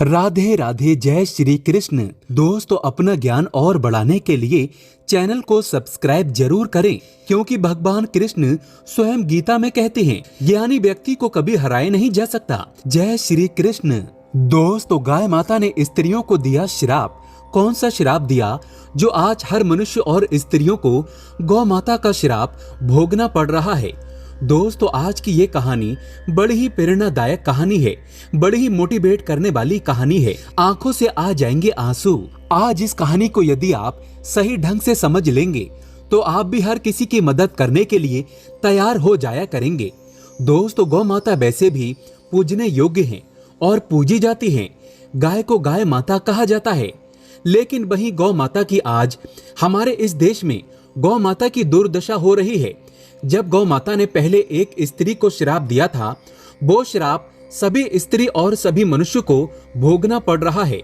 राधे राधे, जय श्री कृष्ण। दोस्तों, अपना ज्ञान और बढ़ाने के लिए चैनल को सब्सक्राइब जरूर करें, क्योंकि भगवान कृष्ण स्वयं गीता में कहते हैं, ज्ञानी व्यक्ति को कभी हराया नहीं जा सकता। जय श्री कृष्ण। दोस्तों, गाय माता ने स्त्रियों को दिया श्राप। कौन सा श्राप दिया जो आज हर मनुष्य और स्त्रियों को गौ माता का श्राप भोगना पड़ रहा है। दोस्तों, आज की ये कहानी बड़ी ही प्रेरणादायक कहानी है, बड़ी ही मोटिवेट करने वाली कहानी है। आंखों से आ जाएंगे आंसू। आज इस कहानी को यदि आप सही ढंग से समझ लेंगे तो आप भी हर किसी की मदद करने के लिए तैयार हो जाया करेंगे। दोस्तों, गौ माता वैसे भी पूजने योग्य हैं और पूजी जाती हैं। गाय को गाय माता कहा जाता है, लेकिन वही गौ माता की आज हमारे इस देश में गौ माता की दुर्दशा हो रही है। जब गौ माता ने पहले एक स्त्री को श्राप दिया था, वो श्राप सभी स्त्री और सभी मनुष्य को भोगना पड़ रहा है।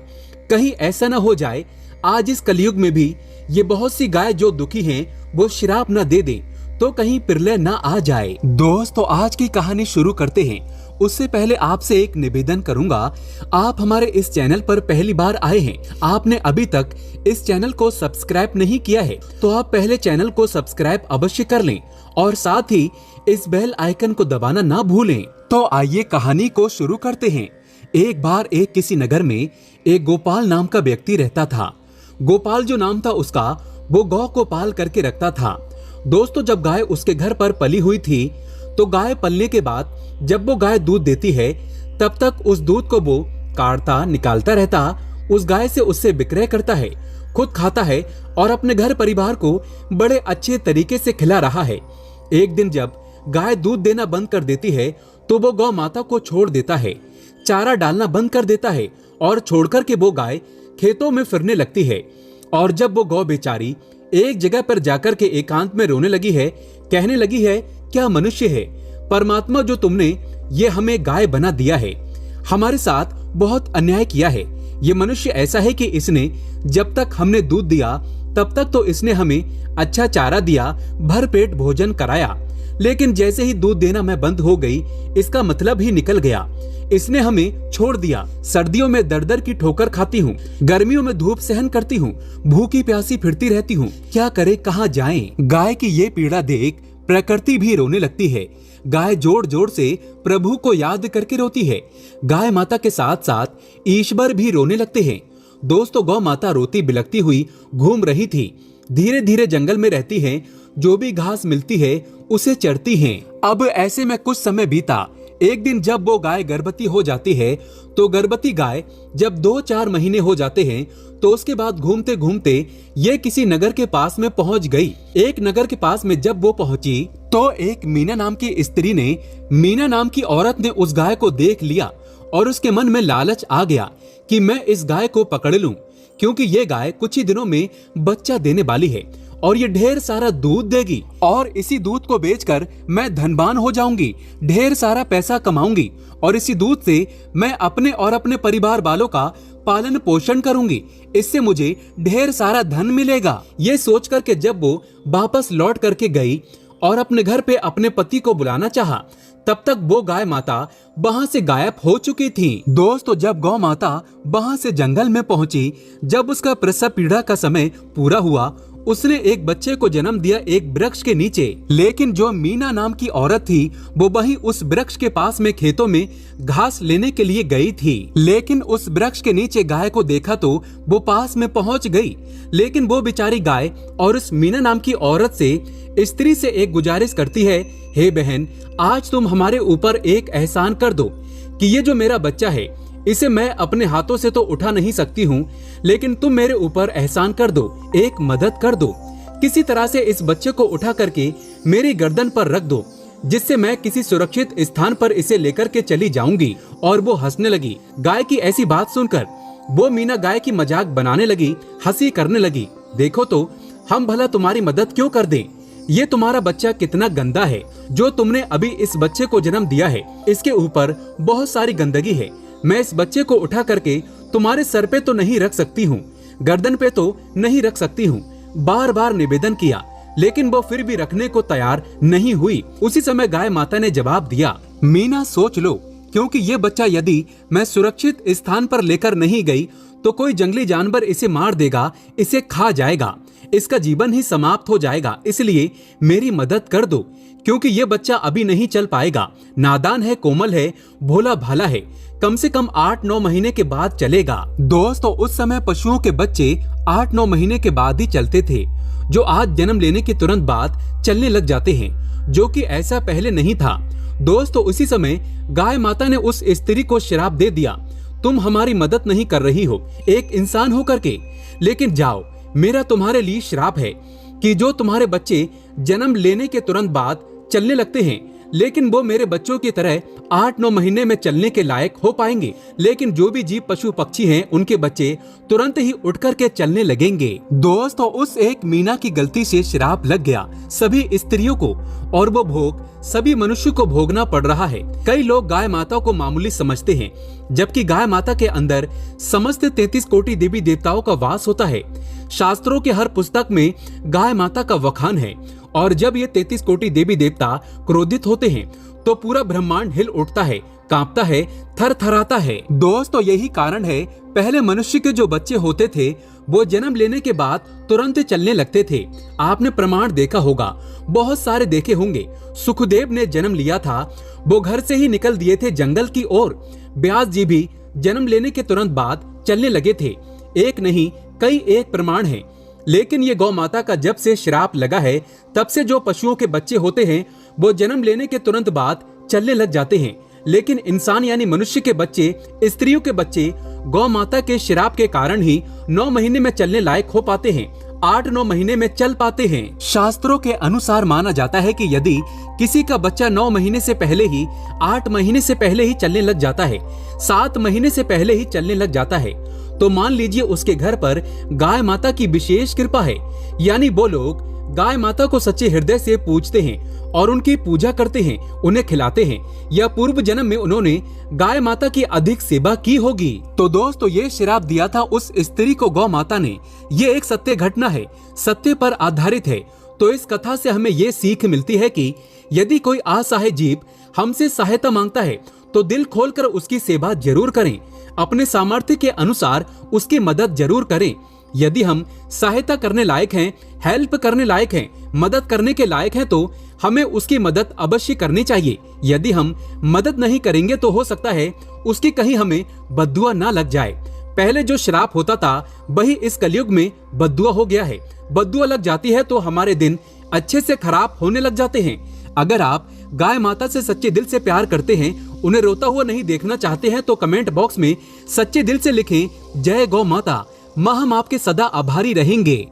कहीं ऐसा न हो जाए आज इस कलयुग में भी ये बहुत सी गाय जो दुखी हैं वो श्राप न दे दें, तो कहीं प्रलय न आ जाए। दोस्तों, आज की कहानी शुरू करते हैं। उससे पहले आपसे एक निवेदन करूंगा, आप हमारे इस चैनल पर पहली बार आए हैं, आपने अभी तक इस चैनल को सब्सक्राइब नहीं किया है, तो आप पहले चैनल को सब्सक्राइब अवश्य कर लें और साथ ही इस बेल आइकन को दबाना ना भूलें। तो आइए कहानी को शुरू करते हैं। एक बार एक किसी नगर में एक गोपाल नाम का व्यक्ति रहता था। गोपाल जो नाम था उसका, वो गौ को पाल करके रखता था। दोस्तों, जब गाय उसके घर पर पली हुई थी तो गाय पलने के बाद जब वो गाय दूध देती है तब तक उस दूध को वो काढ़ता निकालता रहता, उस गाय से उससे विक्रय करता है, खुद खाता है और अपने घर परिवार को बड़े अच्छे तरीके से खिला रहा है। एक दिन जब गाय दूध देना बंद कर देती है तो वो गौ माता को छोड़ देता है, चारा डालना बंद कर देता है और छोड़कर के वो गाय खेतों में फिरने लगती है। और जब वो गौ बेचारी एक जगह पर जाकर के एकांत में रोने लगी है, कहने लगी है, क्या मनुष्य है परमात्मा जो तुमने ये हमें गाय बना दिया है, हमारे साथ बहुत अन्याय किया है। ये मनुष्य ऐसा है कि इसने जब तक हमने दूध दिया तब तक तो इसने हमें अच्छा चारा दिया, भरपेट भोजन कराया, लेकिन जैसे ही दूध देना मैं बंद हो गई, इसका मतलब ही निकल गया। इसने हमें छोड़ दिया। सर्दियों में दर दर की ठोकर खाती हूँ, गर्मियों में धूप सहन करती हूँ, भूखी प्यासी फिरती रहती हूँ, क्या करे कहाँ जाएं। गाय की ये पीड़ा देख प्रकृति भी रोने लगती है। गाय जोर जोर से प्रभु को याद करके रोती है। गाय माता के साथ साथ ईश्वर भी रोने लगते हैं। दोस्तों, गौ माता रोती बिलखती हुई घूम रही थी। धीरे धीरे जंगल में रहती है, जो भी घास मिलती है उसे चरती हैं। अब ऐसे में कुछ समय बीता। एक दिन जब वो गाय गर्भवती हो जाती है तो गर्भवती गाय जब 2-4 महीने हो जाते हैं तो उसके बाद घूमते घूमते ये किसी नगर के पास में पहुंच गई। एक नगर के पास में जब वो पहुंची तो एक मीना नाम की औरत ने उस गाय को देख लिया और उसके मन में लालच आ गया कि मैं इस गाय को पकड़ लूं, क्योंकि ये गाय कुछ ही दिनों में बच्चा देने वाली है और ये ढेर सारा दूध देगी और इसी दूध को बेचकर मैं धनवान हो जाऊंगी, ढेर सारा पैसा कमाऊंगी और इसी दूध से मैं अपने और अपने परिवार वालों का पालन पोषण करूंगी, इससे मुझे ढेर सारा धन मिलेगा। ये सोच करके जब वो वापस लौट करके गई और अपने घर पे अपने पति को बुलाना चाहा, तब तक वो गाय माता वहां से गायब हो चुकी थी। दोस्तों, जब गौ माता वहां से जंगल में पहुंची, जब उसका प्रसव पीड़ा का समय पूरा हुआ, उसने एक बच्चे को जन्म दिया एक वृक्ष के नीचे। लेकिन जो मीना नाम की औरत थी वो वहीं उस वृक्ष के पास में खेतों में घास लेने के लिए गई थी। लेकिन उस वृक्ष के नीचे गाय को देखा तो वो पास में पहुंच गई। लेकिन वो बेचारी गाय और उस मीना नाम की औरत से स्त्री से एक गुजारिश करती है, हे बहन, आज तुम हमारे ऊपर एक एहसान कर दो कि ये जो मेरा बच्चा है इसे मैं अपने हाथों से तो उठा नहीं सकती हूँ, लेकिन तुम मेरे ऊपर एहसान कर दो, एक मदद कर दो, किसी तरह से इस बच्चे को उठा करके मेरी गर्दन पर रख दो, जिससे मैं किसी सुरक्षित स्थान पर इसे लेकर के चली जाऊंगी। और वो हंसने लगी। गाय की ऐसी बात सुनकर वो मीना गाय की मजाक बनाने लगी, हंसी करने लगी। देखो तो हम भला तुम्हारी मदद क्यों कर दें, ये तुम्हारा बच्चा कितना गंदा है जो तुमने अभी इस बच्चे को जन्म दिया है, इसके ऊपर बहुत सारी गंदगी है। मैं इस बच्चे को उठा करके तुम्हारे सर पे तो नहीं रख सकती हूँ, गर्दन पे तो नहीं रख सकती हूँ। बार बार निवेदन किया, लेकिन वो फिर भी रखने को तैयार नहीं हुई। उसी समय गाय माता ने जवाब दिया, मीना सोच लो क्योंकि ये बच्चा यदि मैं सुरक्षित स्थान पर लेकर नहीं गई तो कोई जंगली जानवर इसे मार देगा, इसे खा जाएगा, इसका जीवन ही समाप्त हो जाएगा। इसलिए मेरी मदद कर दो, क्योंकि ये बच्चा अभी नहीं चल पाएगा, नादान है, कोमल है, भोला भाला है, कम से कम 8-9 महीने के बाद चलेगा। दोस्तों, उस समय पशुओं के बच्चे 8-9 महीने के बाद ही चलते थे, जो आज जन्म लेने के तुरंत बाद चलने लग जाते हैं, जो कि ऐसा पहले नहीं था। दोस्तों, उसी समय गाय माता ने उस स्त्री को श्राप दे दिया, तुम हमारी मदद नहीं कर रही हो एक इंसान होकर के, लेकिन जाओ, मेरा तुम्हारे लिए श्राप है कि जो तुम्हारे बच्चे जन्म लेने के तुरंत बाद चलने लगते हैं, लेकिन वो मेरे बच्चों की तरह 8-9 महीने में चलने के लायक हो पाएंगे, लेकिन जो भी जीव पशु पक्षी हैं उनके बच्चे तुरंत ही उठ करके चलने लगेंगे। दोस्तों, उस एक मीना की गलती से श्राप लग गया सभी स्त्रियों को, और वो भोग सभी मनुष्य को भोगना पड़ रहा है। कई लोग गाय माता को मामूली समझते हैं, जबकि गाय माता के अंदर समस्त 33 कोटि देवी देवताओं का वास होता है। शास्त्रों के हर पुस्तक में गाय माता का वखान है, और जब ये 33 कोटि देवी देवता क्रोधित होते हैं तो पूरा ब्रह्मांड हिल उठता है, कांपता है, थरथराता है। दोस्तों, यही कारण है पहले मनुष्य के जो बच्चे होते थे वो जन्म लेने के बाद तुरंत चलने लगते थे। आपने प्रमाण देखा होगा, बहुत सारे देखे होंगे। सुखदेव ने जन्म लिया था, वो घर से ही निकल दिए थे जंगल की ओर। व्यास जी भी जन्म लेने के तुरंत बाद चलने लगे थे। एक नहीं, कई एक प्रमाण है। लेकिन ये गौ माता का जब से श्राप लगा है, तब से जो पशुओं के बच्चे होते हैं वो जन्म लेने के तुरंत बाद चलने लग जाते हैं, लेकिन इंसान यानी मनुष्य के बच्चे, स्त्रियों के बच्चे गौ माता के श्राप के कारण ही 9 महीने में चलने लायक हो पाते हैं, 8-9 महीने में चल पाते हैं। शास्त्रों के अनुसार माना जाता है कि यदि किसी का बच्चा 9 महीने से पहले ही, 8 महीने से पहले ही चलने लग जाता है, 7 महीने से पहले ही चलने लग जाता है, तो मान लीजिए उसके घर पर गाय माता की विशेष कृपा है। यानी वो लोग गाय माता को सच्चे हृदय से पूजते हैं और उनकी पूजा करते हैं, उन्हें खिलाते हैं, या पूर्व जन्म में उन्होंने गाय माता की अधिक सेवा की होगी। तो दोस्तों, ये श्राप दिया था उस स्त्री को गौ माता ने। ये एक सत्य घटना है, सत्य पर आधारित है। तो इस कथा से हमें ये सीख मिलती है कि यदि कोई असहाय जीव हमसे सहायता मांगता है तो दिल खोलकर उसकी सेवा जरूर करें, अपने सामर्थ्य के अनुसार उसकी मदद जरूर करें। यदि हम सहायता करने लायक हैं, हेल्प करने लायक हैं, मदद करने के लायक हैं, तो हमें उसकी मदद अवश्य करनी चाहिए। यदि हम मदद नहीं करेंगे तो हो सकता है उसकी कहीं हमें बद्दुआ ना लग जाए। पहले जो श्राप होता था वही इस कलयुग में बद्दुआ हो गया है। बद्दुआ लग जाती है तो हमारे दिन अच्छे से खराब होने लग जाते हैं। अगर आप गाय माता से सच्चे दिल से प्यार करते हैं, उन्हें रोता हुआ नहीं देखना चाहते हैं, तो कमेंट बॉक्स में सच्चे दिल से लिखें, जय गौ माता। मां हम आपके सदा आभारी रहेंगे।